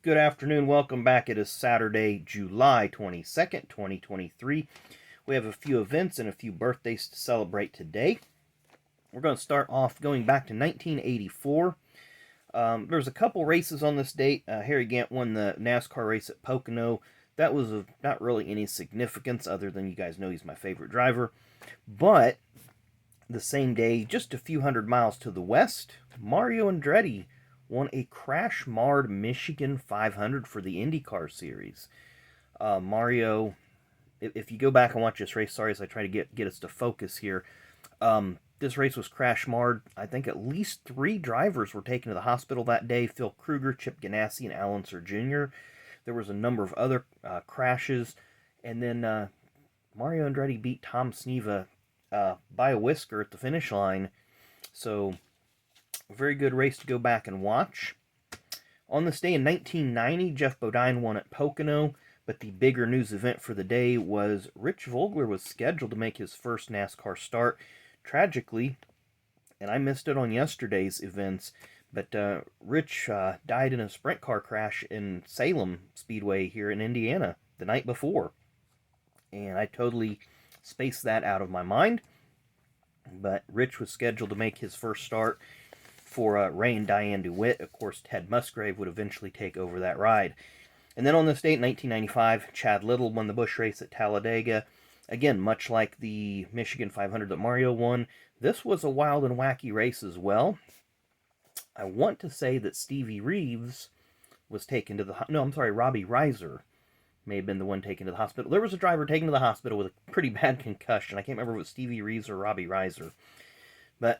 Good afternoon. Welcome back. It is Saturday, July 22nd, 2023. We have a few events and a few birthdays to celebrate today. We're going to start off going back to 1984. There's a couple races on this date. Harry Gant won the NASCAR race at Pocono. That was of not really any significance other than you guys know he's my favorite driver. But the same day, just a few hundred miles to the west, Mario Andretti won a crash-marred Michigan 500 for the IndyCar Series. Mario, if you go back and watch this race, sorry as I try to get us to focus here, this race was crash-marred. I think at least 3 drivers were taken to the hospital that day. Phil Kruger, Chip Ganassi, and Alan Sir Jr. There was a number of other crashes. And then Mario Andretti beat Tom Sneva by a whisker at the finish line. So, a very good race to go back and watch. On this day in 1990, Jeff Bodine won at Pocono, but the bigger news event for the day was Rich Vogler was scheduled to make his first NASCAR start. Tragically, and I missed it on yesterday's events, but Rich died in a sprint car crash in Salem Speedway here in Indiana the night before. And I totally spaced that out of my mind. But Rich was scheduled to make his first start for Ray and Diane DeWitt. Of course, Ted Musgrave would eventually take over that ride. And then on this date, 1995, Chad Little won the Busch race at Talladega. Again, much like the Michigan 500 that Mario won, this was a wild and wacky race as well. I want to say that Stevie Reeves was taken to the... No, I'm sorry, Robbie Reiser may have been the one taken to the hospital. There was a driver taken to the hospital with a pretty bad concussion. I can't remember if it was Stevie Reeves or Robbie Reiser. But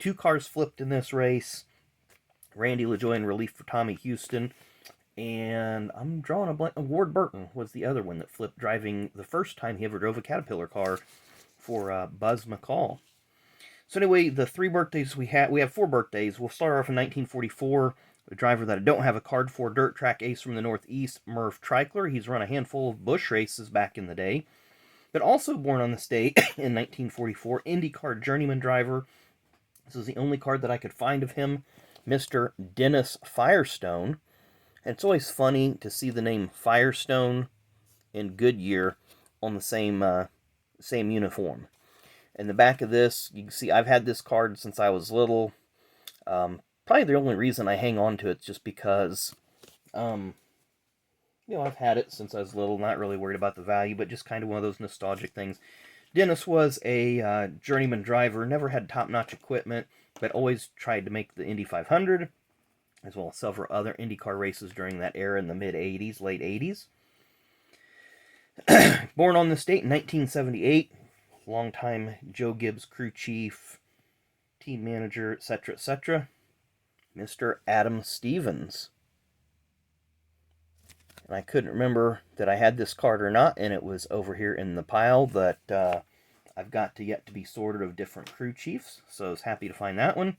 2 cars flipped in this race. Randy LaJoie in relief for Tommy Houston. And I'm drawing a blank. Ward Burton was the other one that flipped, driving the first time he ever drove a Caterpillar car for Buzz McCall. So anyway, the 3 birthdays we have 4 birthdays. We'll start off in 1944. A driver that I don't have a card for, dirt track ace from the Northeast, Merv Treichler. He's run a handful of Busch races back in the day. But also born on this date in 1944, IndyCar journeyman driver. This is the only card that I could find of him, Mr. Dennis Firestone. And it's always funny to see the name Firestone and Goodyear on the same uniform. In the back of this, you can see I've had this card since I was little. Probably the only reason I hang on to it is just because, I've had it since I was little, not really worried about the value, but just kind of one of those nostalgic things. Dennis was a journeyman driver, never had top-notch equipment, but always tried to make the Indy 500, as well as several other IndyCar races during that era in the mid-'80s, late '80s. Born on this date in 1978, longtime Joe Gibbs crew chief, team manager, etc., Mr. Adam Stevens. And I couldn't remember that I had this card or not, and it was over here in the pile that I've got yet to be sorted of different crew chiefs, so I was happy to find that one.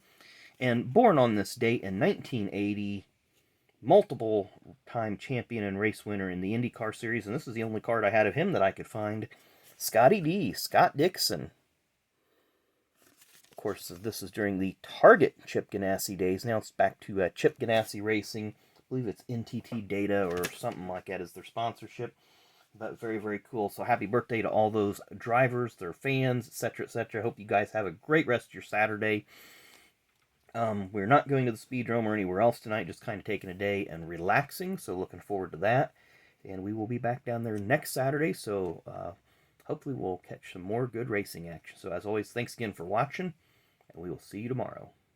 And born on this date in 1980, multiple-time champion and race winner in the IndyCar Series, and this is the only card I had of him that I could find, Scotty D, Scott Dixon. Of course, this is during the Target Chip Ganassi days. Now it's back to Chip Ganassi Racing. I believe it's NTT Data or something like that as their sponsorship. But very, very cool. So happy birthday to all those drivers, their fans, etc., Hope you guys have a great rest of your Saturday. We're not going to the Speedrome or anywhere else tonight, just kind of taking a day and relaxing, so looking forward to that. And we will be back down there next Saturday, so hopefully we'll catch some more good racing action. So as always, thanks again for watching, and we will see you tomorrow.